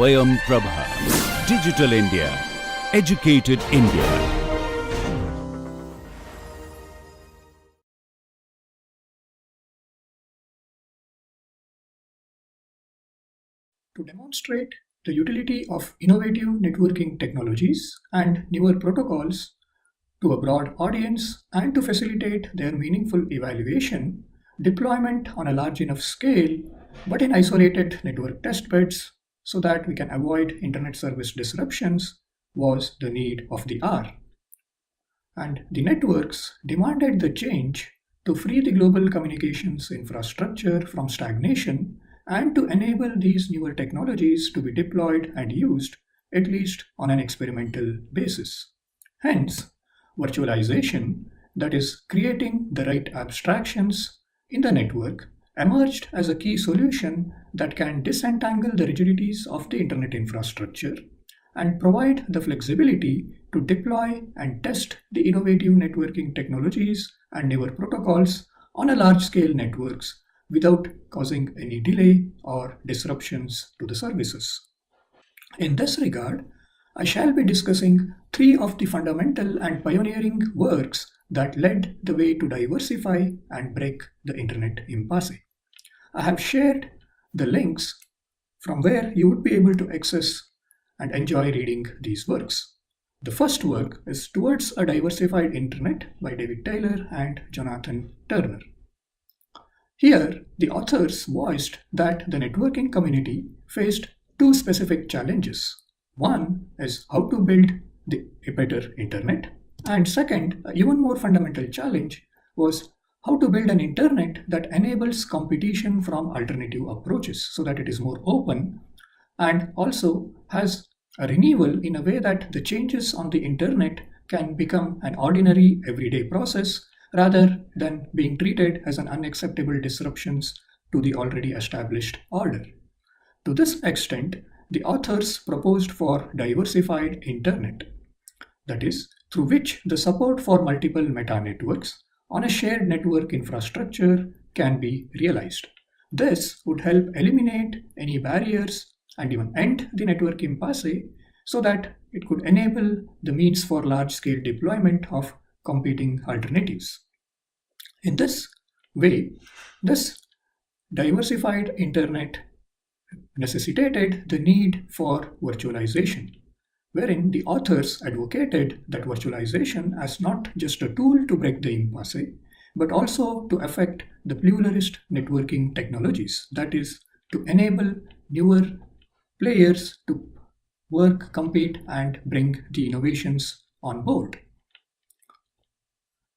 Swayam Prabha. Digital India. Educated India. To demonstrate the utility of innovative networking technologies and newer protocols to a broad audience and to facilitate their meaningful evaluation, deployment on a large enough scale, but in isolated network testbeds so that we can avoid internet service disruptions was the need of the hour. And the networks demanded the change to free the global communications infrastructure from stagnation and to enable these newer technologies to be deployed and used, at least on an experimental basis. Hence, virtualization, that is, creating the right abstractions in the network, emerged as a key solution that can disentangle the rigidities of the internet infrastructure and provide the flexibility to deploy and test the innovative networking technologies and newer protocols on a large-scale networks without causing any delay or disruptions to the services. In this regard, I shall be discussing three of the fundamental and pioneering works that led the way to diversify and break the internet impasse. I have shared the links from where you would be able to access and enjoy reading these works. The first work is Towards a Diversified Internet by David Taylor and Jonathan Turner. Here, the authors voiced that the networking community faced two specific challenges. One is how to build a better internet, and second, an even more fundamental challenge was how to build an internet that enables competition from alternative approaches so that it is more open and also has a renewal in a way that the changes on the internet can become an ordinary everyday process rather than being treated as an unacceptable disruptions to the already established order. To this extent, the authors proposed for diversified internet, that is, through which the support for multiple meta-networks on a shared network infrastructure can be realized. This would help eliminate any barriers and even end the network impasse so that it could enable the means for large-scale deployment of competing alternatives. In this way, this diversified internet necessitated the need for virtualization, wherein the authors advocated that virtualization as not just a tool to break the impasse, but also to affect the pluralist networking technologies, that is, to enable newer players to work, compete, and bring the innovations on board.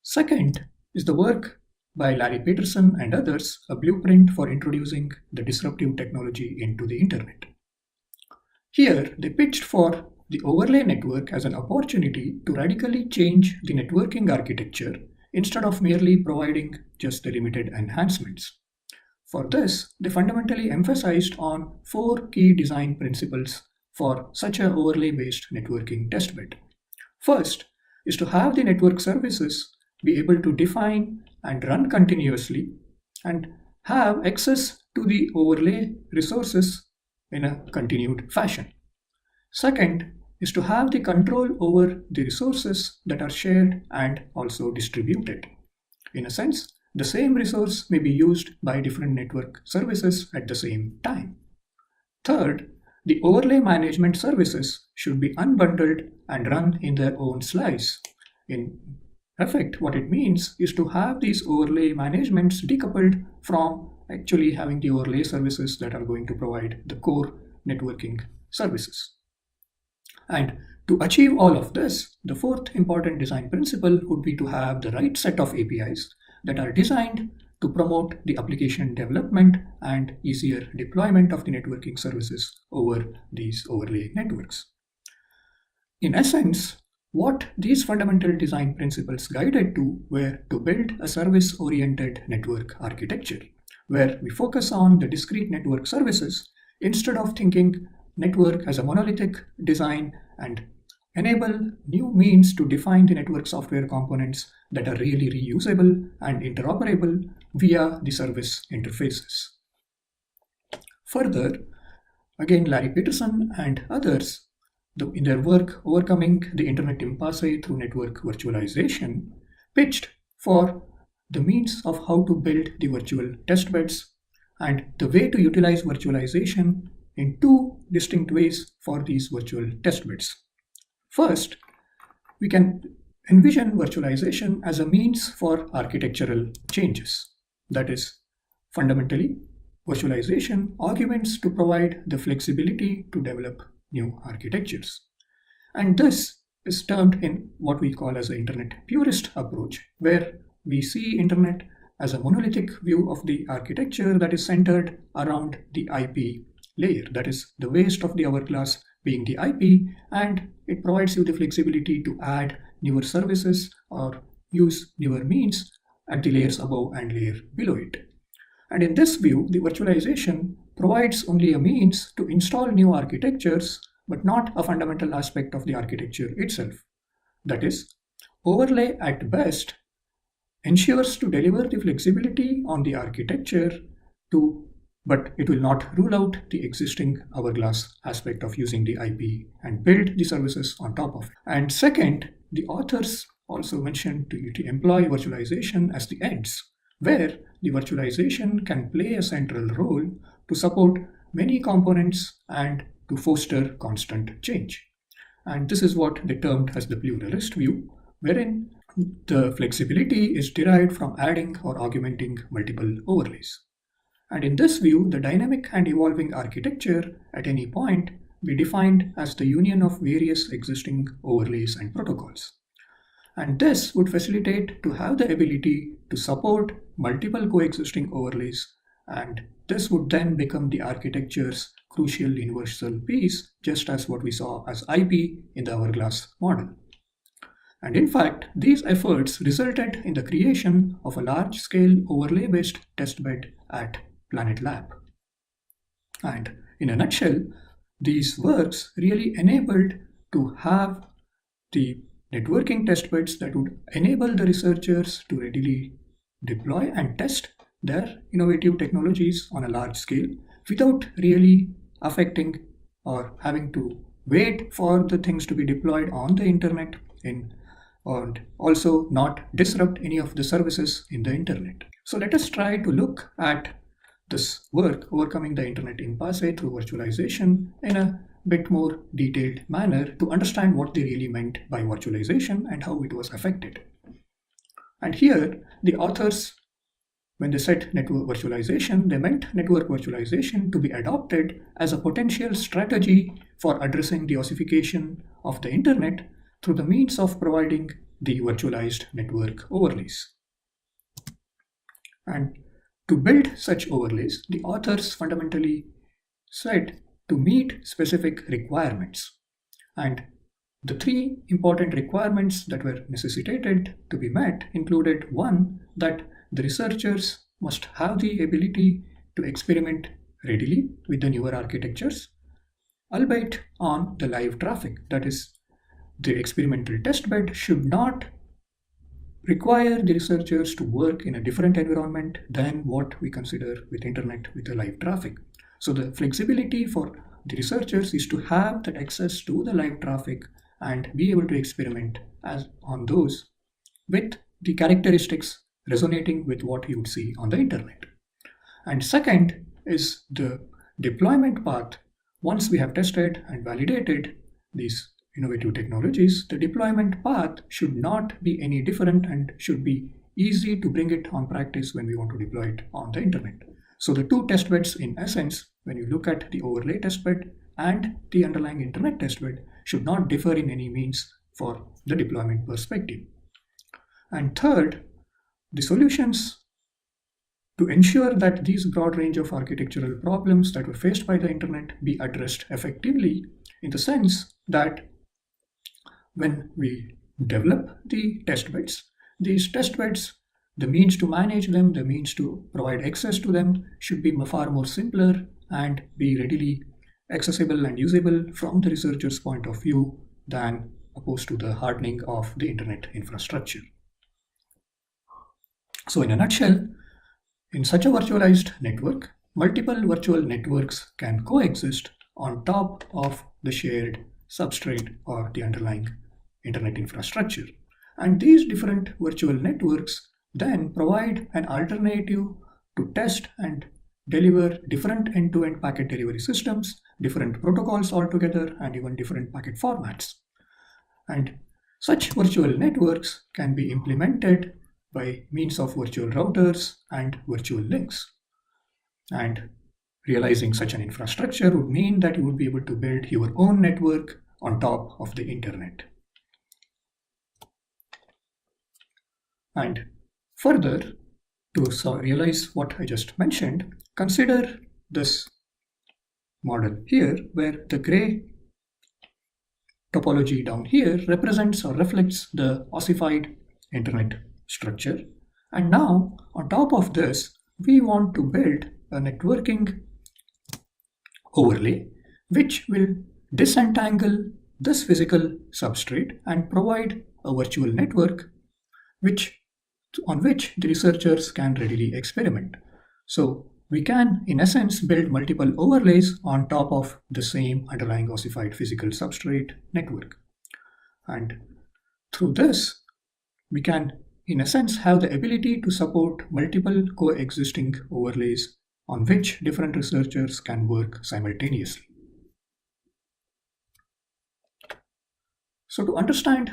Second is the work by Larry Peterson and others, a blueprint for introducing the disruptive technology into the internet. Here, they pitched for the overlay network as an opportunity to radically change the networking architecture instead of merely providing just the limited enhancements. For this, they fundamentally emphasized on four key design principles for such an overlay-based networking testbed. First is to have the network services be able to define and run continuously and have access to the overlay resources in a continued fashion. Second is to have the control over the resources that are shared and also distributed. In a sense, the same resource may be used by different network services at the same time. Third, the overlay management services should be unbundled and run in their own slice. In effect, what it means is to have these overlay managements decoupled from actually having the overlay services that are going to provide the core networking services. And to achieve all of this, the fourth important design principle would be to have the right set of APIs that are designed to promote the application development and easier deployment of the networking services over these overlay networks. In essence, what these fundamental design principles guided to were to build a service-oriented network architecture, where we focus on the discrete network services instead of thinking network as a monolithic design and enable new means to define the network software components that are really reusable and interoperable via the service interfaces. Further, Again, Larry Peterson and others, in their work Overcoming the Internet Impasse through Network Virtualization, pitched for the means of how to build the virtual testbeds and the way to utilize virtualization in two distinct ways for these virtual testbeds. First, we can envision virtualization as a means for architectural changes. That is, fundamentally, virtualization augments to provide the flexibility to develop new architectures. And this is termed in what we call as the Internet purist approach, where we see Internet as a monolithic view of the architecture that is centered around the IP layer, that is the waist of the hourglass being the IP, and it provides you the flexibility to add newer services or use newer means at the layers above and layer below it. And in this view, the virtualization provides only a means to install new architectures, but not a fundamental aspect of the architecture itself. That is, overlay at best ensures to deliver the flexibility on the architecture but it will not rule out the existing hourglass aspect of using the IP and build the services on top of it. And second, the authors also mentioned to employ virtualization as the ends, where the virtualization can play a central role to support many components and to foster constant change. And this is what they termed as the pluralist view, wherein the flexibility is derived from adding or augmenting multiple overlays. And in this view, the dynamic and evolving architecture at any point be defined as the union of various existing overlays and protocols. And this would facilitate to have the ability to support multiple coexisting overlays, and this would then become the architecture's crucial universal piece, just as what we saw as IP in the hourglass model. And in fact, these efforts resulted in the creation of a large-scale overlay-based testbed at Planet Lab. And in a nutshell, these works really enabled to have the networking testbeds that would enable the researchers to readily deploy and test their innovative technologies on a large scale without really affecting or having to wait for the things to be deployed on the internet and also not disrupt any of the services in the internet. So let us try to look at this work, Overcoming the Internet Impasse through Virtualization, in a bit more detailed manner to understand what they really meant by virtualization and how it was affected. And here, the authors, when they said network virtualization, they meant network virtualization to be adopted as a potential strategy for addressing the ossification of the internet through the means of providing the virtualized network overlays. And to build such overlays, the authors fundamentally said to meet specific requirements. And the three important requirements that were necessitated to be met included one, that the researchers must have the ability to experiment readily with the newer architectures, albeit on the live traffic. That is, the experimental testbed should not require the researchers to work in a different environment than what we consider with internet with the live traffic. So the flexibility for the researchers is to have that access to the live traffic and be able to experiment on those with the characteristics resonating with what you would see on the internet. And second is the deployment path. Once we have tested and validated these innovative technologies, the deployment path should not be any different and should be easy to bring it on practice when we want to deploy it on the internet. So the two testbeds, in essence, when you look at the overlay testbed and the underlying internet testbed, should not differ in any means for the deployment perspective. And third, the solutions to ensure that these broad range of architectural problems that were faced by the internet be addressed effectively, in the sense that when we develop the testbeds, these testbeds, the means to manage them, the means to provide access to them should be far more simpler and be readily accessible and usable from the researcher's point of view than opposed to the hardening of the internet infrastructure. So in a nutshell, in such a virtualized network, multiple virtual networks can coexist on top of the shared substrate or the underlying internet infrastructure. And these different virtual networks then provide an alternative to test and deliver different end-to-end packet delivery systems, different protocols altogether, and even different packet formats. And such virtual networks can be implemented by means of virtual routers and virtual links. And realizing such an infrastructure would mean that you would be able to build your own network on top of the internet. And further, to realize what I just mentioned, consider this model here where the gray topology down here represents or reflects the ossified internet structure. And now, on top of this, we want to build a networking overlay which will disentangle this physical substrate and provide a virtual network on which the researchers can readily experiment. So we can, in essence, build multiple overlays on top of the same underlying ossified physical substrate network. And through this, we can, in essence, have the ability to support multiple coexisting overlays on which different researchers can work simultaneously. So to understand,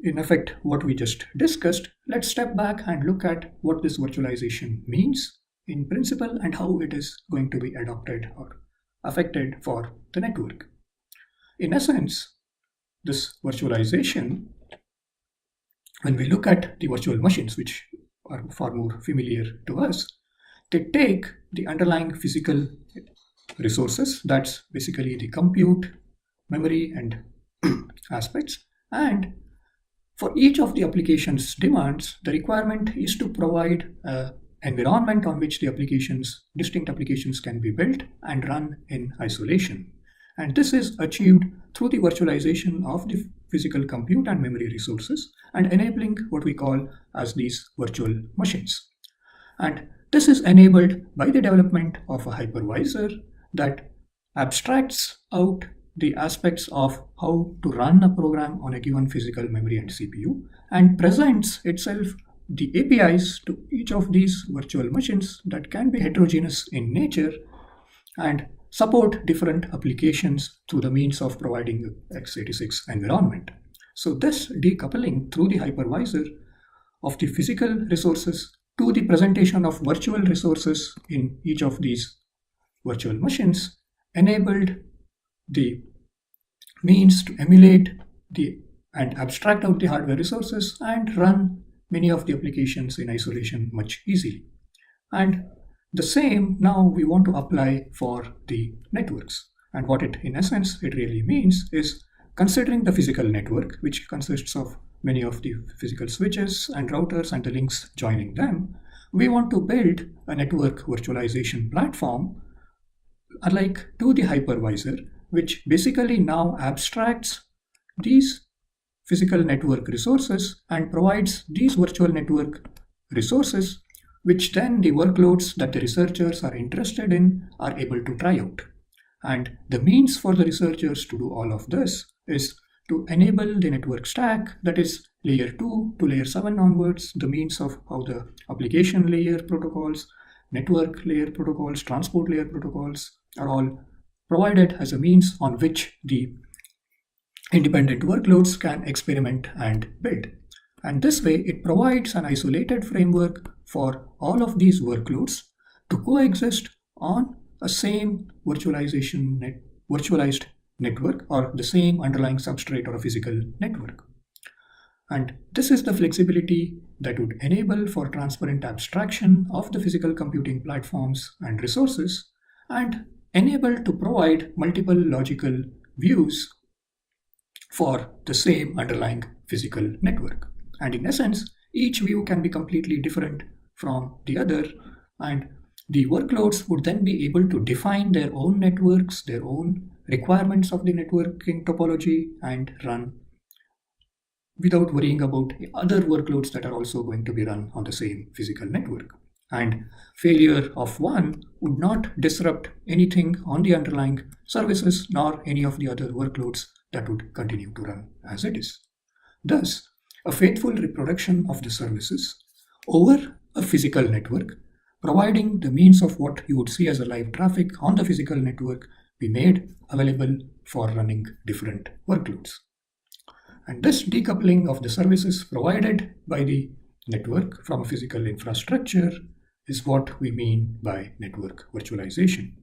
in effect, what we just discussed, let's step back and look at what this virtualization means in principle and how it is going to be adopted or affected for the network. In essence, this virtualization, when we look at the virtual machines, which are far more familiar to us, they take the underlying physical resources, that's basically the compute, memory, and aspects, and for each of the application's demands, the requirement is to provide an environment on which the distinct applications can be built and run in isolation. And this is achieved through the virtualization of the physical compute and memory resources and enabling what we call as these virtual machines. And this is enabled by the development of a hypervisor that abstracts out the aspects of how to run a program on a given physical memory and CPU and presents itself the APIs to each of these virtual machines that can be heterogeneous in nature and support different applications through the means of providing the x86 environment. So this decoupling through the hypervisor of the physical resources to the presentation of virtual resources in each of these virtual machines enabled the means to emulate and abstract out the hardware resources and run many of the applications in isolation much easily. And the same now we want to apply for the networks. And what it, in essence, it really means is considering the physical network, which consists of many of the physical switches and routers and the links joining them, we want to build a network virtualization platform alike to the hypervisor, which basically now abstracts these physical network resources and provides these virtual network resources, which then the workloads that the researchers are interested in are able to try out. And the means for the researchers to do all of this is to enable the network stack, that is layer 2 to layer 7 onwards, the means of how the application layer protocols, network layer protocols, transport layer protocols are all provided as a means on which the independent workloads can experiment and build. And this way, it provides an isolated framework for all of these workloads to coexist on a same virtualized network or the same underlying substrate or a physical network. And this is the flexibility that would enable for transparent abstraction of the physical computing platforms and resources and enable to provide multiple logical views for the same underlying physical network. And in essence, each view can be completely different from the other, and the workloads would then be able to define their own networks, their own requirements of the networking topology, and run without worrying about other workloads that are also going to be run on the same physical network. and failure of one would not disrupt anything on the underlying services nor any of the other workloads that would continue to run as it is. Thus, a faithful reproduction of the services over a physical network, providing the means of what you would see as a live traffic on the physical network, be made available for running different workloads. And this decoupling of the services provided by the network from a physical infrastructure is what we mean by network virtualization.